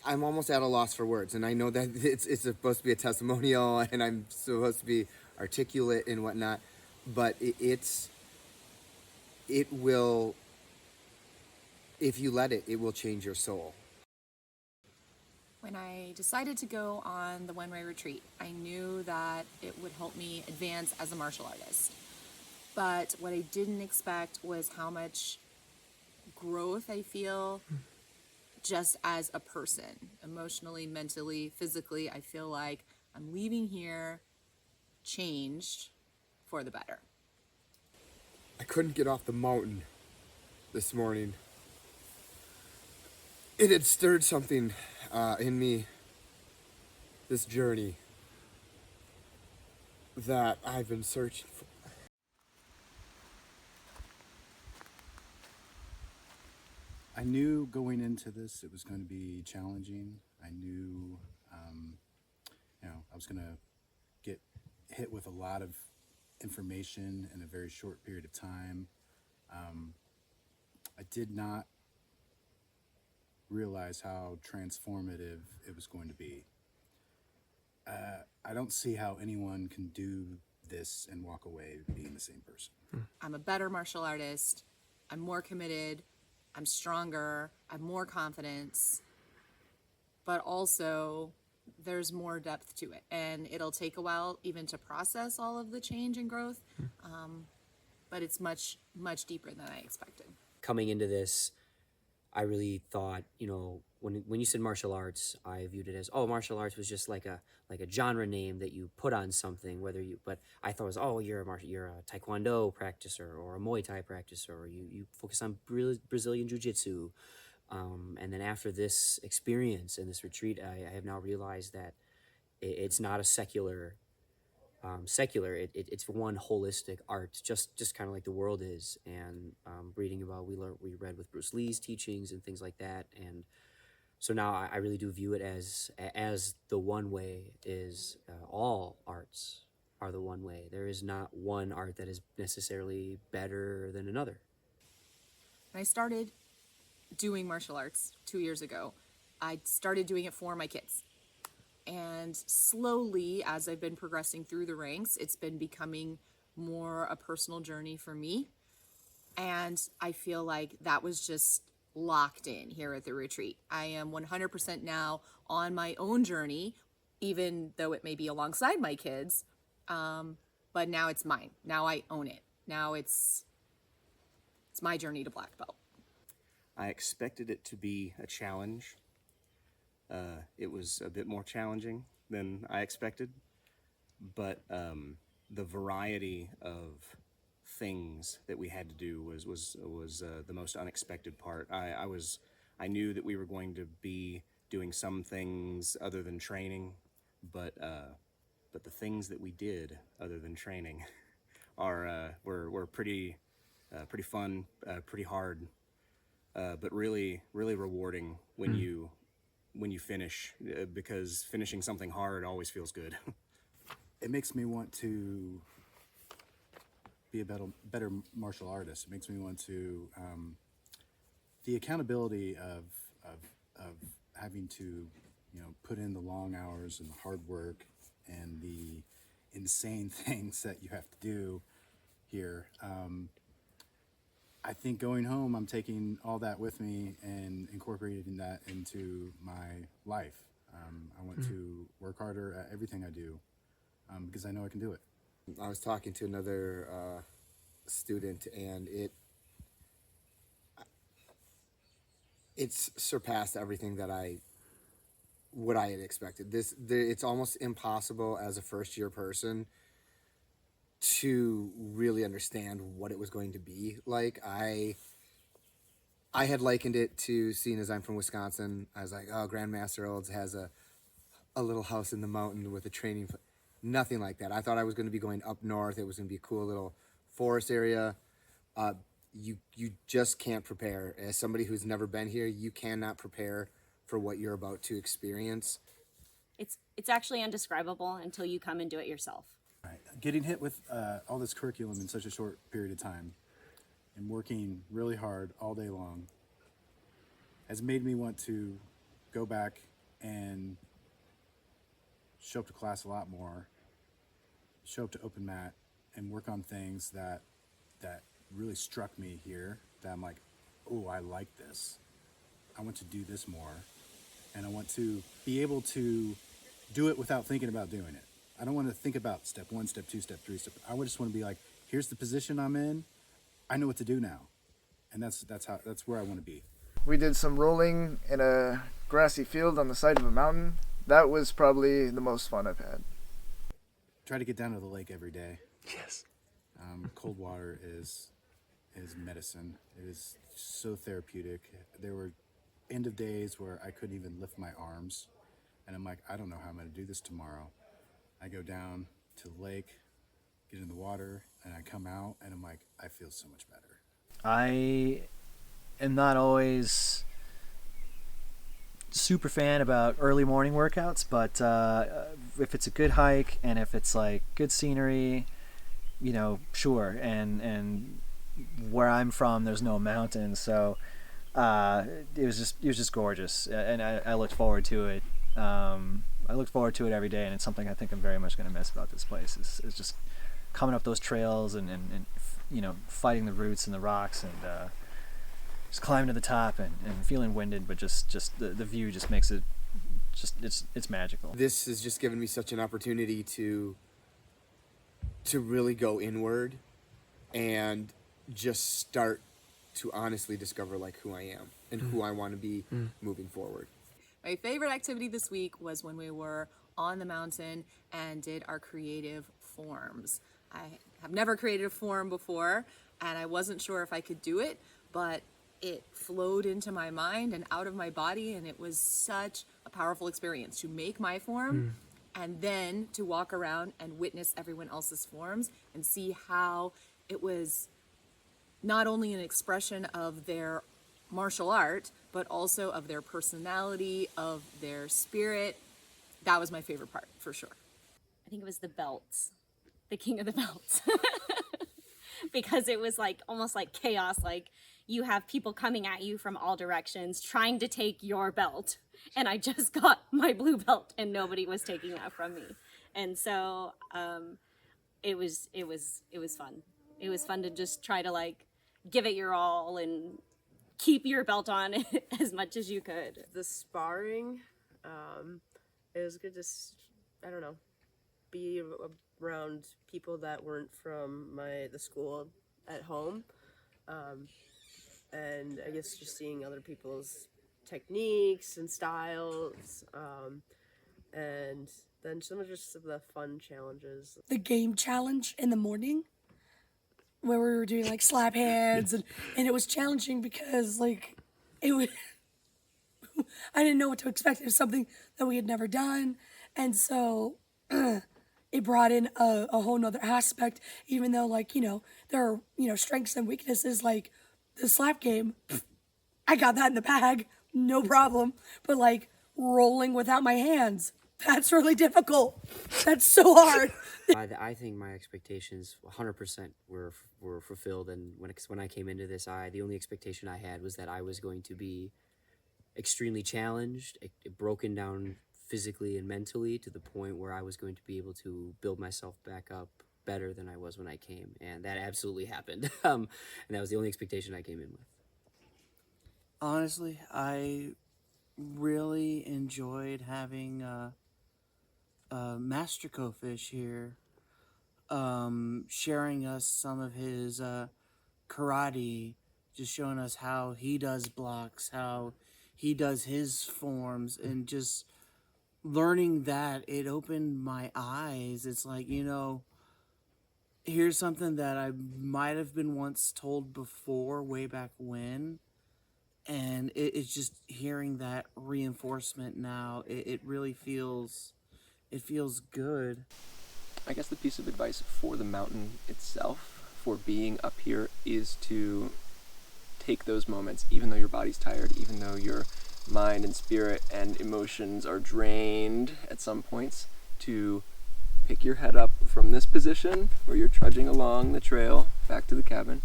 I'm almost at a loss for words, and I know that it's supposed to be a testimonial, and I'm supposed to be articulate and whatnot, but it will, if you let it, it will change your soul. When I decided to go on the Oneway Retreat, I knew that it would help me advance as a martial artist. But what I didn't expect was how much growth I feel just as a person, emotionally, mentally, physically. I feel like I'm leaving here changed for the better. I couldn't get off the mountain this morning. It had stirred something in me, this journey that I've been searching for. I knew going into this it was going to be challenging. I knew, I was going to get hit with a lot of information in a very short period of time. I did not realize how transformative it was going to be. I don't see how anyone can do this and walk away being the same person. I'm a better martial artist. I'm more committed. I'm stronger. I have more confidence. But also, there's more depth to it. And it'll take a while even to process all of the change and growth. But it's much, much deeper than I expected. Coming into this, I really thought, when you said martial arts, I viewed it as, martial arts was just like a genre name that you put on something, but I thought it was, you're a Taekwondo practicer or a Muay Thai practicer, or you focus on Brazilian Jiu-Jitsu. And then after this experience and this retreat, I have now realized that it's not a secular, it's one holistic art, just kind of like the world is. And reading about, we read with Bruce Lee's teachings and things like that. And so now I really do view it as the one way is, all arts are the one way. There is not one art that is necessarily better than another. When I started doing martial arts 2 years ago, I started doing it for my kids. And slowly, as I've been progressing through the ranks, it's been becoming more a personal journey for me. And I feel like that was just locked in here at the retreat. I am 100% now on my own journey, even though it may be alongside my kids. But now it's mine. Now I own it. Now it's my journey to black belt. I expected it to be a challenge. It was a bit more challenging than I expected, but the variety of things that we had to do was the most unexpected part. I knew that we were going to be doing some things other than training, but the things that we did other than training were pretty fun, pretty hard, but really rewarding when you finish, because finishing something hard always feels good. It makes me want to be a better martial artist. It makes me want to, the accountability of having to, put in the long hours and the hard work and the insane things that you have to do here. I think going home, I'm taking all that with me and incorporating that into my life. I want to work harder at everything I do because I know I can do it. I was talking to another student, and it's surpassed everything that what I had expected. It's almost impossible as a first year person to really understand what it was going to be like. I had likened it to, seeing as I'm from Wisconsin, I was like, Grandmaster Olds has a little house in the mountain with a training. Nothing like that. I thought I was going to be going up north. It was going to be a cool little forest area. You just can't prepare. As somebody who's never been here, you cannot prepare for what you're about to experience. It's actually indescribable until you come and do it yourself. Right. Getting hit with all this curriculum in such a short period of time and working really hard all day long has made me want to go back and show up to class a lot more, show up to open mat, and work on things that really struck me here, that I'm like, oh, I like this. I want to do this more, and I want to be able to do it without thinking about doing it. I don't want to think about step 1, step 2, step 3, I just want to be like, here's the position I'm in. I know what to do now, and that's where I want to be. We did some rolling in a grassy field on the side of a mountain. That was probably the most fun I've had. Try to get down to the lake every day. Yes. Cold water is medicine. It is so therapeutic. There were end of days where I couldn't even lift my arms, and I'm like, I don't know how I'm going to do this tomorrow. I go down to the lake, get in the water, and I come out, and I'm like, I feel so much better. I am not always super fan about early morning workouts, but if it's a good hike and if it's like good scenery, you know, sure. And where I'm from, there's no mountains, so it was just gorgeous, and I looked forward to it. I look forward to it every day, and it's something I think I'm very much going to miss about this place. Is just coming up those trails and you know, fighting the roots and the rocks, and just climbing to the top and feeling winded, but just the view just makes it it's magical. This has just given me such an opportunity to really go inward and just start to honestly discover like who I am and who I want to be moving forward. My favorite activity this week was when we were on the mountain and did our creative forms. I have never created a form before, and I wasn't sure if I could do it, but it flowed into my mind and out of my body, and it was such a powerful experience to make my form and then to walk around and witness everyone else's forms and see how it was not only an expression of their martial art, but also of their personality, of their spirit. That was my favorite part, for sure. I think it was the belts, the king of the belts, because it was like almost like chaos. Like you have people coming at you from all directions trying to take your belt, and I just got my blue belt and nobody was taking that from me. And so it was fun. It was fun to just try to like give it your all and keep your belt on as much as you could. The sparring, it was good to, I don't know, be around people that weren't from the school at home. And I guess just seeing other people's techniques and styles, and then some of the fun challenges. The game challenge in the morning, where we were doing like slap hands, and it was challenging because like it was I didn't know what to expect. It was something that we had never done, and so it brought in a whole nother aspect, even though like, you know, there are, you know, strengths and weaknesses. Like the slap game, I got that in the bag, no problem, but like rolling without my hands, that's really difficult. That's so hard. I think my expectations 100% were fulfilled, and when I came into this, the only expectation I had was that I was going to be extremely challenged, broken down physically and mentally to the point where I was going to be able to build myself back up better than I was when I came, and that absolutely happened. And that was the only expectation I came in with. Honestly, I really enjoyed having Master Kofish here, sharing us some of his karate, just showing us how he does blocks, how he does his forms, and just learning that, it opened my eyes. It's like, you know, here's something that I might have been once told before, way back when, and it's just hearing that reinforcement now. It really feels good. I guess the piece of advice for the mountain itself, for being up here, is to take those moments, even though your body's tired, even though your mind and spirit and emotions are drained at some points, to pick your head up from this position where you're trudging along the trail back to the cabin,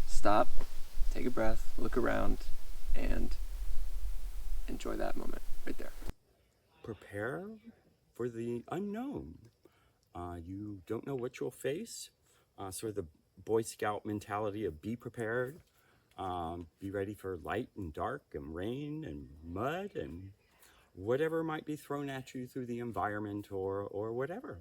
stop, take a breath, look around, and enjoy that moment. right there. Prepare for the unknown. You don't know what you'll face. Sort of the Boy Scout mentality of be prepared, be ready for light and dark and rain and mud and whatever might be thrown at you through the environment or whatever.